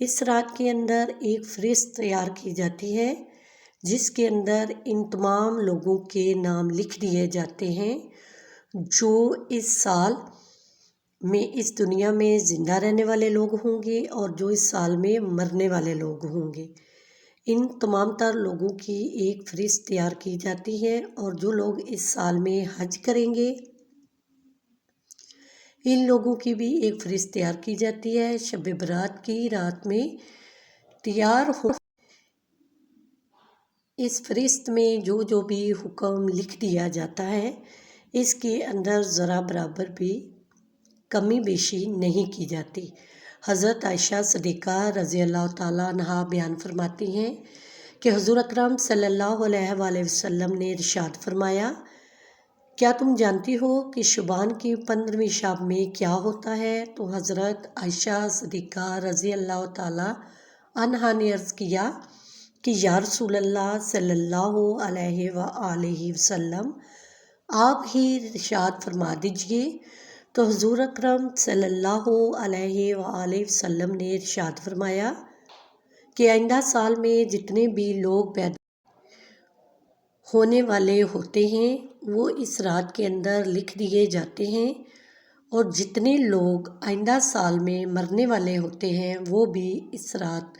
اس رات کے اندر ایک فہرست تیار کی جاتی ہے جس کے اندر ان تمام لوگوں کے نام لکھ دیے جاتے ہیں جو اس سال میں اس دنیا میں زندہ رہنے والے لوگ ہوں گے اور جو اس سال میں مرنے والے لوگ ہوں گے۔ ان تمام تر لوگوں کی ایک فہرست تیار کی جاتی ہے اور جو لوگ اس سال میں حج کریں گے ان لوگوں کی بھی ایک فہرست تیار کی جاتی ہے۔ شب برات کی رات میں تیار ہو اس فہرست میں جو بھی حکم لکھ دیا جاتا ہے اس کے اندر ذرا برابر بھی کمی بیشی نہیں کی جاتی۔ حضرت عائشہ صدیقہ رضی اللہ تعالیٰ عنہا بیان فرماتی ہیں کہ حضور اکرم صلی اللہ علیہ وآلہ وسلم نے ارشاد فرمایا، کیا تم جانتی ہو کہ شعبان کی 15ویں شب میں کیا ہوتا ہے؟ تو حضرت عائشہ صدیقہ رضی اللہ تعالیٰ عنہا نے عرض کیا کہ یا رسول اللہ صلی اللہ علیہ وآلہ وسلم، آپ ہی ارشاد فرما دیجئے۔ تو حضور اکرم صلی اللہ علیہ وآلہ وسلم نے ارشاد فرمایا کہ آئندہ سال میں جتنے بھی لوگ پیدا ہونے والے ہوتے ہیں وہ اس رات کے اندر لکھ دیے جاتے ہیں اور جتنے لوگ آئندہ سال میں مرنے والے ہوتے ہیں وہ بھی اس رات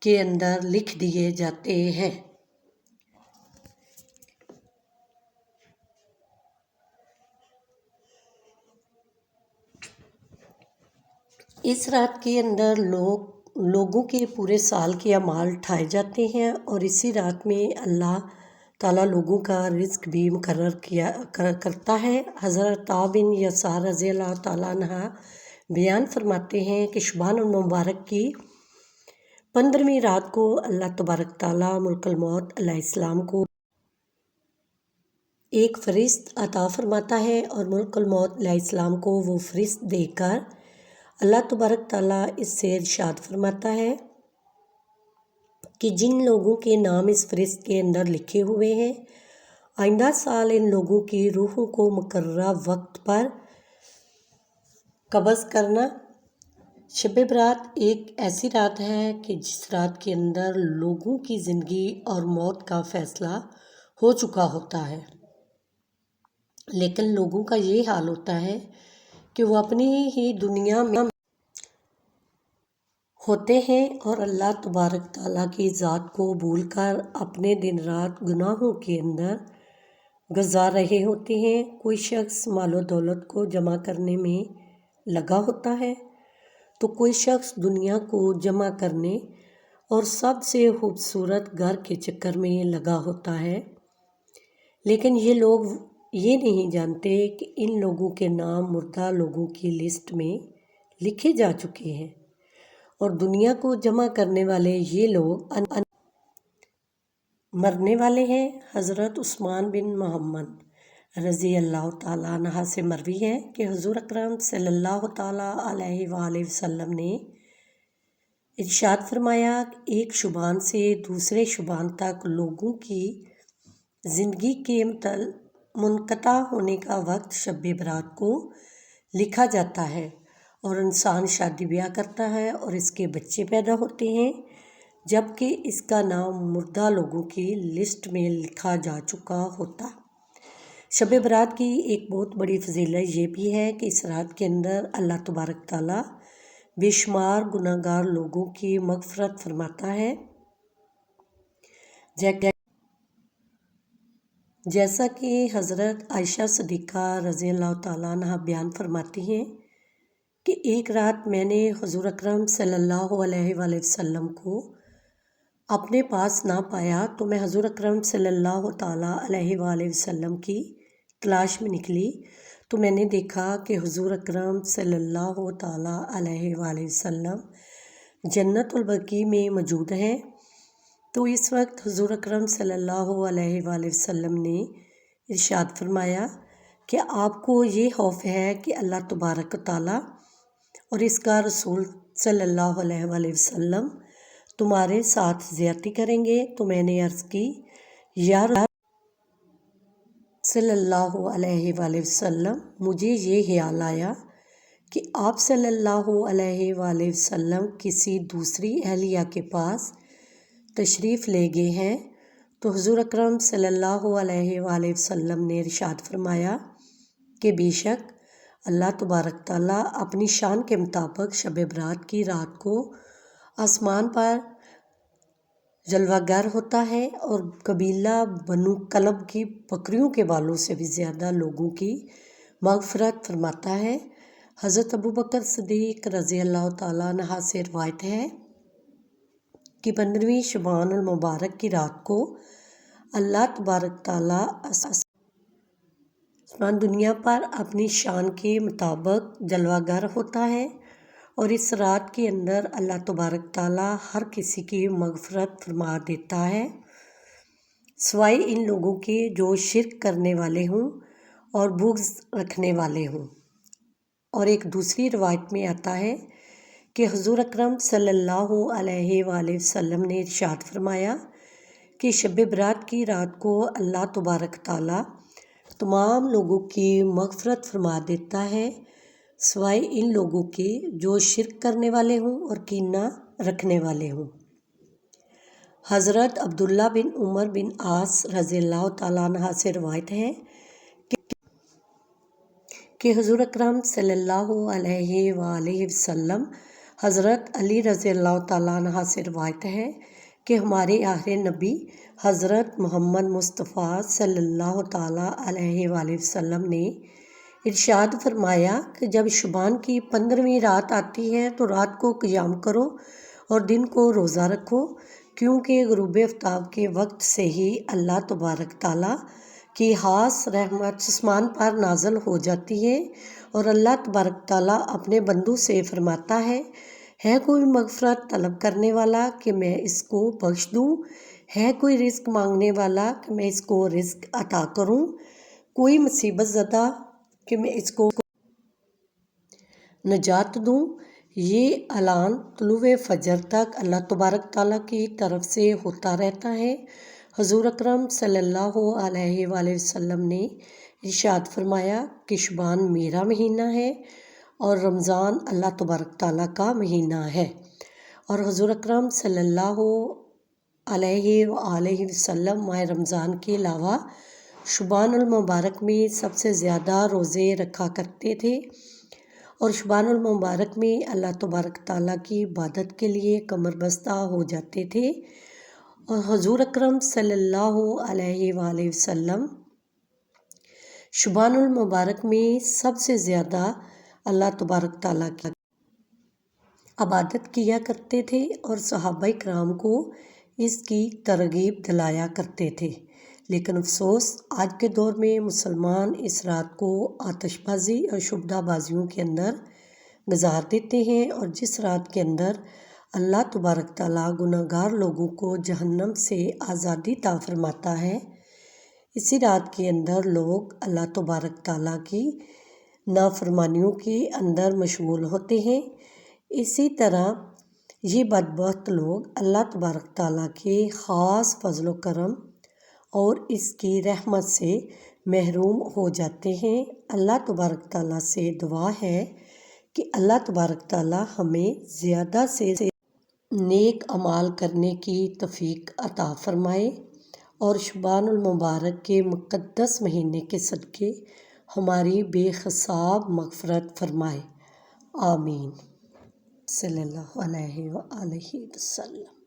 کے اندر لکھ دیے جاتے ہیں۔ اس رات کے اندر لوگوں کے پورے سال کے اعمال اٹھائے جاتے ہیں اور اسی رات میں اللہ تعالیٰ لوگوں کا رزق بھی مقرر کرتا ہے۔ حضرت عطاء بن یسار رضی اللہ تعالیٰ عنہ بیان فرماتے ہیں کہ شعبان المبارک کی 15ویں رات کو اللہ تبارک تعالیٰ ملک الموت علیہ السلام کو ایک فہرست عطا فرماتا ہے اور ملک الموت علیہ السلام کو وہ فہرست دے کر اللہ تبارک تعالیٰ اس سے ارشاد فرماتا ہے کہ جن لوگوں کے نام اس فہرست کے اندر لکھے ہوئے ہیں آئندہ سال ان لوگوں کی روحوں کو مقررہ وقت پر قبض کرنا۔ شب برات ایک ایسی رات ہے کہ جس رات کے اندر لوگوں کی زندگی اور موت کا فیصلہ ہو چکا ہوتا ہے، لیکن لوگوں کا یہ حال ہوتا ہے کہ وہ اپنی ہی دنیا میں ہوتے ہیں اور اللہ تبارک تعالیٰ کی ذات کو بھول کر اپنے دن رات گناہوں کے اندر گزار رہے ہوتے ہیں۔ کوئی شخص مال و دولت کو جمع کرنے میں لگا ہوتا ہے تو کوئی شخص دنیا کو جمع کرنے اور سب سے خوبصورت گھر کے چکر میں لگا ہوتا ہے، لیکن یہ لوگ یہ نہیں جانتے کہ ان لوگوں کے نام مردہ لوگوں کی لسٹ میں لکھے جا چکے ہیں اور دنیا کو جمع کرنے والے یہ لوگ مرنے والے ہیں۔ حضرت عثمان بن محمد رضی اللہ تعالیٰ عنہ سے مروی ہے کہ حضور اکرم صلی اللہ تعالیٰ علیہ وآلہ وسلم نے ارشاد فرمایا کہ ایک شعبان سے دوسرے شعبان تک لوگوں کی زندگی کے منقطع ہونے کا وقت شب برات کو لکھا جاتا ہے اور انسان شادی بیاہ کرتا ہے اور اس کے بچے پیدا ہوتے ہیں جبکہ اس کا نام مردہ لوگوں کی لسٹ میں لکھا جا چکا ہوتا۔ شب برات کی ایک بہت بڑی فضیلت یہ بھی ہے کہ اس رات کے اندر اللہ تبارک تعالیٰ بے شمار گناہ گار لوگوں کی مغفرت فرماتا ہے، جیسا کہ حضرت عائشہ صدیقہ رضی اللہ تعالیٰ عنہ بیان فرماتی ہیں کہ ایک رات میں نے حضور اکرم صلی اللہ علیہ وآلہ وسلم کو اپنے پاس نہ پایا تو میں حضور اکرم صلی اللہ تعالیٰ علیہ وآلہ وسلم کی تلاش میں نکلی تو میں نے دیکھا کہ حضور اکرم صلی اللہ تعالیٰ علیہ وآلہ وسلم جنت البقیع میں موجود ہیں۔ تو اس وقت حضور اکرم صلی اللہ علیہ وآلہ وسلم نے ارشاد فرمایا کہ آپ کو یہ خوف ہے کہ اللہ تبارک تعالیٰ اور اس کا رسول صلی اللہ علیہ وآلہ وسلم تمہارے ساتھ زیادتی کریں گے؟ تو میں نے عرض کی، یا صلی اللہ علیہ وآلہ وسلم، مجھے یہ خیال آیا کہ آپ صلی اللہ علیہ وآلہ وسلم کسی دوسری اہلیہ کے پاس تشریف لے گئے ہیں تو حضور اکرم صلی اللہ علیہ وآلہ وسلم نے ارشاد فرمایا کہ بے شک اللہ تبارک تعالیٰ اپنی شان کے مطابق شب برات کی رات کو آسمان پر جلوہ گر ہوتا ہے اور قبیلہ بنو کلب کی بکریوں کے بالوں سے بھی زیادہ لوگوں کی مغفرت فرماتا ہے۔ حضرت ابوبکر صدیق رضی اللہ تعالیٰ عنہ سے روایت ہے کہ 15ویں شعبان المبارک کی رات کو اللہ تبارک تعالیٰ آسمان دنیا پر اپنی شان کے مطابق جلوہ گر ہوتا ہے اور اس رات کے اندر اللہ تبارک تعالیٰ ہر کسی کی مغفرت فرما دیتا ہے سوائے ان لوگوں کے جو شرک کرنے والے ہوں اور بغض رکھنے والے ہوں۔ اور ایک دوسری روایت میں آتا ہے کہ حضور اکرم صلی اللہ علیہ وآلہ وسلم نے ارشاد فرمایا کہ شب برات کی رات کو اللہ تبارک تعالیٰ تمام لوگوں کی مغفرت فرما دیتا ہے سوائے ان لوگوں کے جو شرک کرنے والے ہوں اور کینہ رکھنے والے ہوں۔ حضرت عبداللہ بن عمر بن عاص رضی اللہ تعالیٰ عنہ سے روایت ہے کہ حضور اکرم صلی اللہ علیہ وآلہ وسلم حضرت علی رضی اللہ تعالیٰ عنہ سے روایت ہے کہ ہمارے آخری نبی حضرت محمد مصطفیٰ صلی اللہ تعالیٰ علیہ وآلہ وسلم نے ارشاد فرمایا کہ جب شعبان کی 15ویں رات آتی ہے تو رات کو قیام کرو اور دن کو روزہ رکھو کیونکہ غروب آفتاب کے وقت سے ہی اللہ تبارک تعالیٰ کی خاص رحمت آسمان پر نازل ہو جاتی ہے اور اللہ تبارک تعالیٰ اپنے بندوں سے فرماتا ہے کوئی مغفرت طلب کرنے والا کہ میں اس کو بخش دوں، ہے کوئی رزق مانگنے والا کہ میں اس کو رزق عطا کروں، کوئی مصیبت زدہ کہ میں اس کو نجات دوں۔ یہ اعلان طلوع فجر تک اللہ تبارک تعالیٰ کی طرف سے ہوتا رہتا ہے۔ حضور اکرم صلی اللہ علیہ وآلہ وسلم نے ارشاد فرمایا کہ شعبان میرا مہینہ ہے اور رمضان اللہ تبارک تعالیٰ کا مہینہ ہے۔ اور حضور اکرم صلی اللہ علیہ وآلہ وسلم ماہ رمضان کے علاوہ شعبان المبارک میں سب سے زیادہ روزے رکھا کرتے تھے اور شعبان المبارک میں اللہ تبارک تعالیٰ کی عبادت کے لیے کمر بستہ ہو جاتے تھے۔ اور حضور اکرم صلی اللہ علیہ وآلہ وسلم شعبان المبارک میں سب سے زیادہ اللہ تبارک تعالیٰ کی عبادت کیا کرتے تھے اور صحابہ کرام کو اس کی ترغیب دلایا کرتے تھے۔ لیکن افسوس آج کے دور میں مسلمان اس رات کو آتش بازی اور شبدہ بازیوں کے اندر گزار دیتے ہیں اور جس رات کے اندر اللہ تبارک تعالیٰ گناہ گار لوگوں کو جہنم سے آزادی عطا فرماتا ہے، اسی رات کے اندر لوگ اللہ تبارک تعالیٰ کی نافرمانیوں کے اندر مشغول ہوتے ہیں۔ اسی طرح یہ بدبخت لوگ اللہ تبارک تعالیٰ کے خاص فضل و کرم اور اس کی رحمت سے محروم ہو جاتے ہیں۔ اللہ تبارک تعالیٰ سے دعا ہے کہ اللہ تبارک تعالیٰ ہمیں زیادہ سے نیک اعمال کرنے کی توفیق عطا فرمائے اور شعبان المبارک کے مقدس مہینے کے صدقے ہماری بے حساب مغفرت فرمائے، آمین۔ صلی اللہ علیہ وآلہ وسلم۔